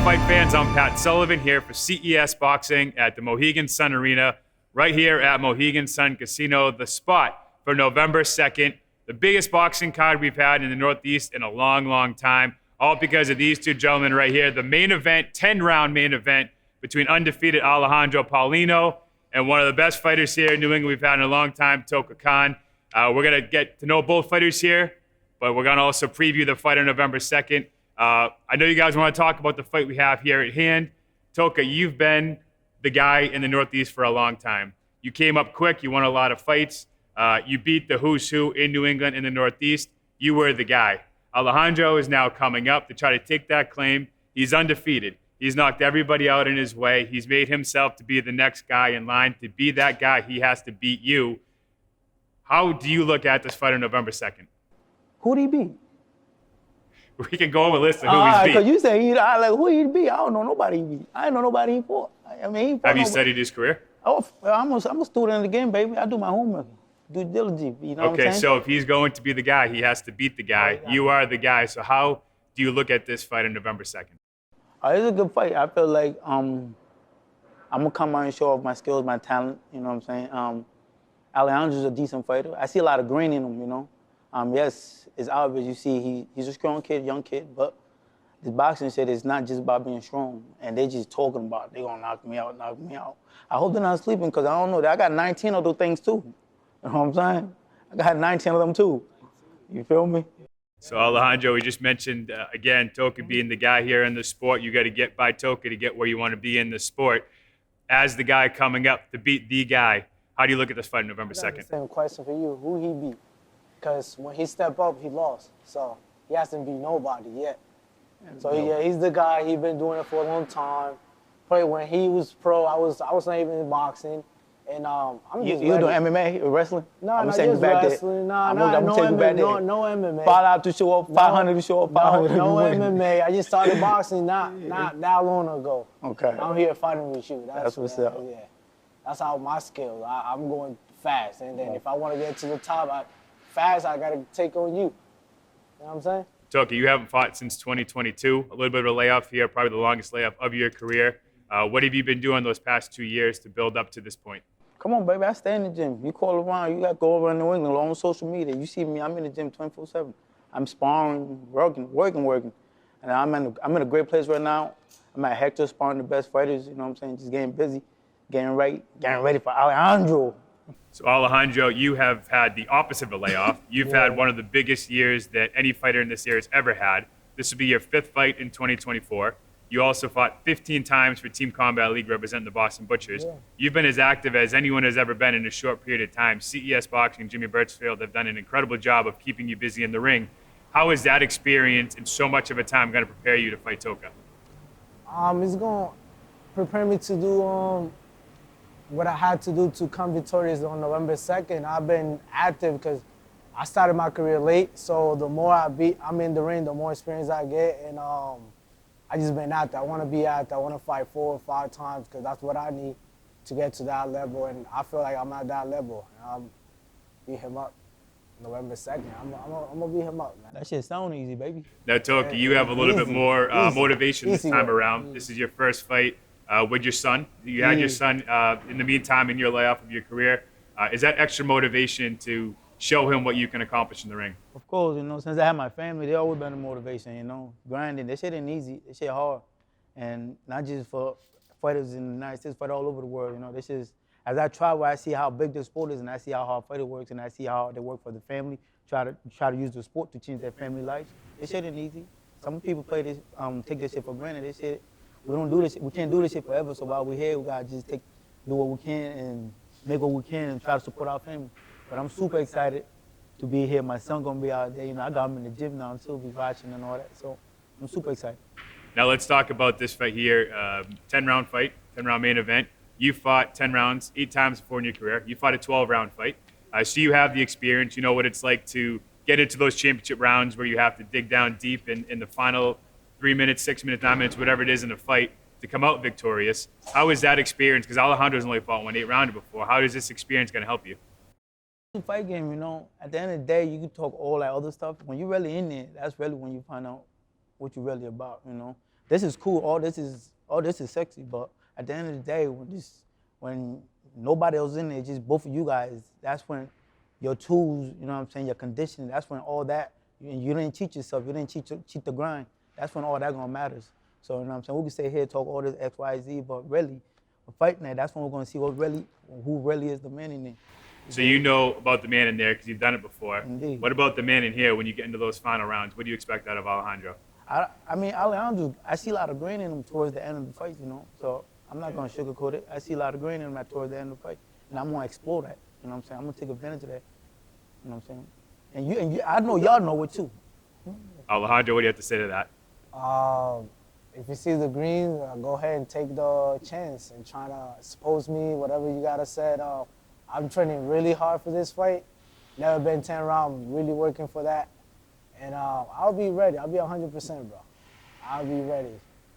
fight fans, I'm Pat Sullivan here for CES Boxing at the Mohegan Sun Arena, right here at Mohegan Sun Casino, the spot for November 2nd, the biggest boxing card we've had in the Northeast in a long, long time, all because of these two gentlemen right here. The main event, 10-round main event between undefeated Alejandro Paulino and one of the best fighters here in New England we've had in a long time, Toka Kahn. We're going to get to know both fighters here, but we're going to also preview the fight on November 2nd. I know you guys want to talk about the fight we have here at hand. Toka, you've been the guy in the Northeast for a long time. You came up quick. You won a lot of fights. You beat the who's who in New England in the Northeast. You were the guy. Alejandro is now coming up to try to take that claim. He's undefeated. He's knocked everybody out in his way. He's made himself to be the next guy in line. To be that guy, he has to beat you. How do you look at this fight on November 2nd? Who'd he beat? We can go over a list of who he's beat. Because you say who he beat. I don't know nobody he beat. I didn't know nobody he fought. I mean, he fought. Have you studied his career? Oh, I'm a student in the game, baby. I do my homework, due diligence. You know what I'm saying? Okay, so if he's going to be the guy, he has to beat the guy. You are the guy. So how do you look at this fight on November 2nd? It's a good fight. I feel like I'm gonna come out and show off my skills, my talent. You know what I'm saying? Alejandro's a decent fighter. I see a lot of green in him. You know. Yes, it's obvious. You see, he's a strong kid, young kid, but the boxing said it's not just about being strong, and they just talking about they gonna knock me out, knock me out. I hope they're not sleeping because I don't know. I got 19 of those things too. You know what I'm saying? I got 19 of them too. You feel me? So Alejandro, we just mentioned again, Toka being the guy here in the sport. You got to get by Toka to get where you want to be in the sport. As the guy coming up to beat the guy, how do you look at this fight on November 2nd? Same question for you. Who he beat? Because when he stepped up, he lost. So he hasn't beat nobody yet. So yeah, he's the guy. He's been doing it for a long time. Probably when he was pro, I was not even in boxing. And I'm just you doing MMA or wrestling? No, I'm not gonna just wrestling. No MMA. 5 out to show up, 500 to show up, 500 No to win. MMA. I just started boxing not that long ago. Okay. I'm here fighting with you. That's what's up. Yeah. That's how my skills. I'm going fast. And then if I want to get to the top, I got to take on you. You know what I'm saying? Toka, you haven't fought since 2022. A little bit of a layoff here, probably the longest layoff of your career. What have you been doing those past 2 years to build up to this point? Come on, baby. I stay in the gym. You call around. You got to go around New England on social media. You see me. I'm in the gym 24/7. I'm sparring, working. And I'm in a great place right now. I'm at Hector sparring the best fighters. You know what I'm saying? Just getting busy, getting ready for Alejandro. So Alejandro, you have had the opposite of a layoff. You've had one of the biggest years that any fighter in this era has ever had. This will be your 5th fight in 2024. You also fought 15 times for Team Combat League representing the Boston Butchers. Yeah. You've been as active as anyone has ever been in a short period of time. CES Boxing and Jimmy Birchfield have done an incredible job of keeping you busy in the ring. How is that experience in so much of a time going to prepare you to fight Toka? It's going to prepare me to do what I had to do to come victorious on November 2nd. I've been active because I started my career late. So the more I'm in the ring, the more experience I get. And I just been out there. I want to be out there. I want to fight 4 or 5 times because that's what I need to get to that level. And I feel like I'm at that level. Beat him up November 2nd. I'm going to beat him up, man. That shit sound easy, baby. Now, Toka, you have a little bit more motivation this time around. This is your first fight with your son. You had your son in the meantime in your layoff of your career. Is that extra motivation to show him what you can accomplish in the ring? Of course, you know, since I had my family, they always been a motivation, you know. Grinding, that shit ain't easy, that shit hard. And not just for fighters in the United States, but all over the world, you know. This is, as I travel, I see how big the sport is, and I see how hard fighter works, and I see how they work for the family, try to use the sport to change their family lives. This shit ain't easy. Some people play this, take this shit for granted. This shit, we don't do this, we can't do this shit forever, so while we're here, we gotta just do what we can and make what we can and try to support our family. But I'm super excited to be here. My son gonna be out there. You know, I got him in the gym now too, be watching and all that. So I'm super excited. Now let's talk about this fight here. 10-round fight, 10-round main event. You fought 10 rounds 8 times before in your career. You fought a 12-round fight. So you have the experience. You know what it's like to get into those championship rounds where you have to dig down deep in the final 3 minutes, 6 minutes, 9 minutes, whatever it is in a fight to come out victorious. How is that experience? Because Alejandro's only fought one 8-rounder before. How is this experience going to help you? Fight game, you know, at the end of the day, you can talk all that other stuff. When you're really in there, that's really when you find out what you're really about, you know. this is cool. All this is sexy. But at the end of the day, when nobody else in there, just both of you guys, that's when your tools, you know what I'm saying, your conditioning, that's when all that, you didn't cheat yourself, you didn't cheat the grind. That's when all that gonna matters. So, you know what I'm saying, we can stay here, talk all this X, Y, Z, but really, we're fighting that, that's when we're gonna see who really is the man in there. So you know about the man in there because you've done it before. Indeed. What about the man in here when you get into those final rounds? What do you expect out of Alejandro? I mean, Alejandro, I see a lot of green in him towards the end of the fight, you know, so I'm not gonna sugarcoat it. I see a lot of green in him towards the end of the fight, and I'm gonna explore that, you know what I'm saying? I'm gonna take advantage of that, you know what I'm saying? And you I know y'all know it too. Alejandro, what do you have to say to that? If you see the green, go ahead and take the chance and try to expose me, whatever you gotta say. I'm training really hard for this fight. Never been 10 rounds, really working for that. And I'll be ready. I'll be 100%, bro. I'll be ready.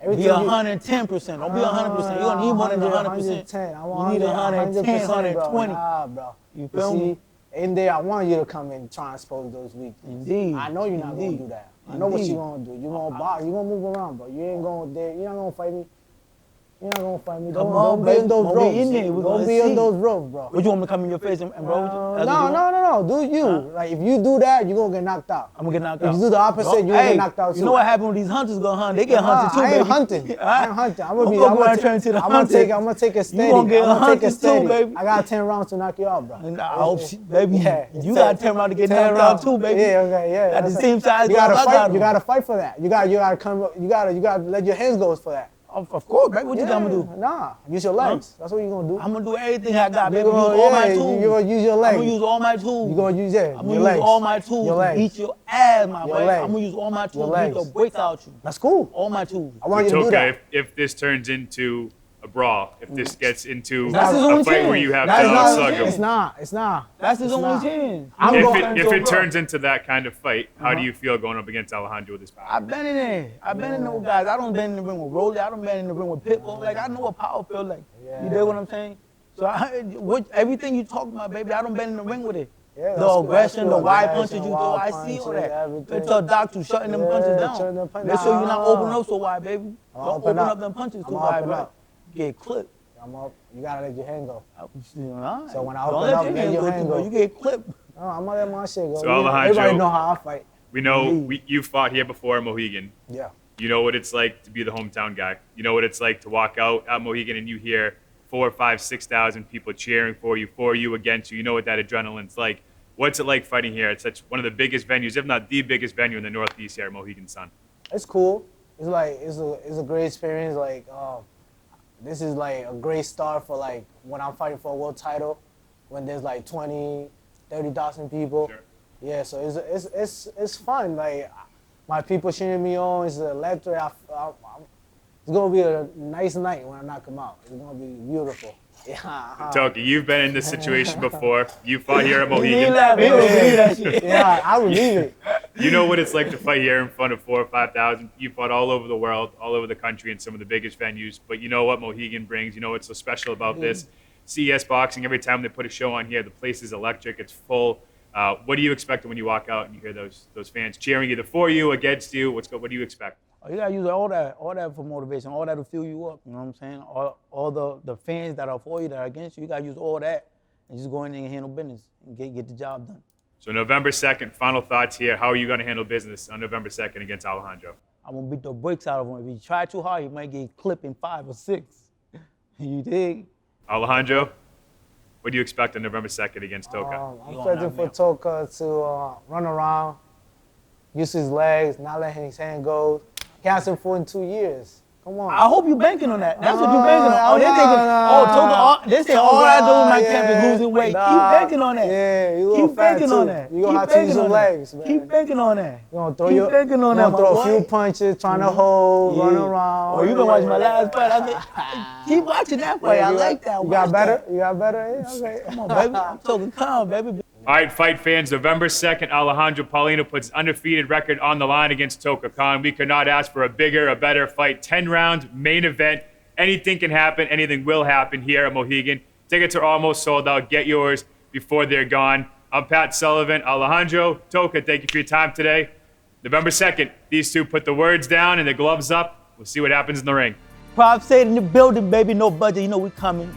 Be 110%. Don't be 100%. You're gonna need more than 100%. You need 110, 120. Nah, bro. You feel me? In there, I want you to come in and try and expose those weaknesses. Indeed. I know you're not gonna do that. I know what you're gonna do. You're gonna box. You're gonna move around, bro. You ain't going there. You're not gonna fight me. You're not gonna fight me. Don't be in those ropes. Don't be in those ropes, bro. Would you want me to come in your face and roll with you? No. Do you. Like, if you do that, you're gonna get knocked out. I'm gonna get knocked out. If you do the opposite, you're gonna get knocked out too. You know what happened when these hunters go hunt? They get hunted too, baby. I ain't hunting. I'm gonna take it steady. You gonna get hunted too, baby. I got 10 rounds to knock you out, bro. I hope, baby. Yeah. You got 10 rounds to get knocked out too, baby. Yeah, okay, yeah. At the same size, you gotta fight. You gotta fight for that. You gotta let your hands go for that. Of course, baby. What you gonna do? Nah, use your legs. That's what you're gonna do. I'm gonna do everything I got, baby. Use all my tools. You're gonna use your legs. I'm gonna use all my tools. You're gonna use I'm gonna use all my tools to beat your ass, my boy. I'm gonna use all my tools to beat the brakes out you. That's cool. All my tools. I want you to do that. If this turns into a brawl, if this gets into That's a fight where you have to slug him. It's not. That's his only chance. If it turns into that kind of fight, how do you feel going up against Alejandro with his power? I've been in there. I've been in those guys. I don't been in the ring with Rolly. I don't been in the ring with Pitbull. Like, I know what power feels like. You dig what I'm saying? So everything you talk about, baby, I don't been in the ring with it. Yeah, the aggression, the wide punches you throw, I see all that. It's a doctor shutting them punches down. Make sure you're not opening up so wide, baby. Don't open up them punches too wide, bro. Get clipped. You gotta let your hand go. Right. So when I open up, let your hand go. You get clipped. No, I'm gonna let my shit go. So Alejandro, everybody know how I fight. We know you fought here before at Mohegan. Yeah. You know what it's like to be the hometown guy. You know what it's like to walk out at Mohegan and you hear 4,000, 5,000, 6,000 people cheering for you, against you. You know what that adrenaline's like. What's it like fighting here at such one of the biggest venues, if not the biggest venue in the Northeast here at Mohegan Sun? It's cool. It's like it's a great experience. Like this is like a great start for like when I'm fighting for a world title, when there's like 20, 30,000 people. Sure. Yeah, so it's fun. Like my people cheering me on. It's electric. It's gonna be a nice night when I knock him out. It's gonna be beautiful. Yeah. Toka, you've been in this situation before. You fought here at Mohegan. Yeah, I believe it. You know what it's like to fight here in front of 4,000 or 5,000. You fought all over the world, all over the country in some of the biggest venues. But you know what Mohegan brings. You know what's so special about this. CES Boxing, every time they put a show on here, the place is electric. It's full. What do you expect when you walk out and you hear those fans cheering either for you, against you? What do you expect? You gotta use all that for motivation, all that to fill you up. You know what I'm saying? All the fans that are for you, that are against you, you gotta use all that and just go in there and handle business and get the job done. So November 2nd, final thoughts here. How are you gonna handle business on November 2nd against Alejandro? I'm gonna beat the brakes out of him. If you try too hard, you might get clipped in 5 or 6. You dig? Alejandro, what do you expect on November 2nd against Toka? I'm expecting for Toka to run around, use his legs, not let his hand go. He hasn't fought in 2 years. Come on. I hope you banking on that. That's what you banking on. Toka, they say all I do in my camp is losing weight. Keep banking on that. Yeah, you little Keep fat banking too. on that. You gonna have to use your legs, man. Keep banking on that. You gonna throw a few punches, trying to hold, run around. Oh, you been watching my last fight. I mean, keep watching that fight. I like that. You got better? You got better? Yeah, okay. Come on, baby. I'm Toka Kahn, baby. All right, fight fans, November 2nd, Alejandro Paulino puts undefeated record on the line against Toka Kahn. We could not ask for a bigger, a better fight. 10-round main event. Anything can happen. Anything will happen here at Mohegan. Tickets are almost sold out. Get yours before they're gone. I'm Pat Sullivan. Alejandro, Toka, thank you for your time today. November 2nd, these two put the words down and the gloves up. We'll see what happens in the ring. Prop State in the building, baby. No budget. You know we coming.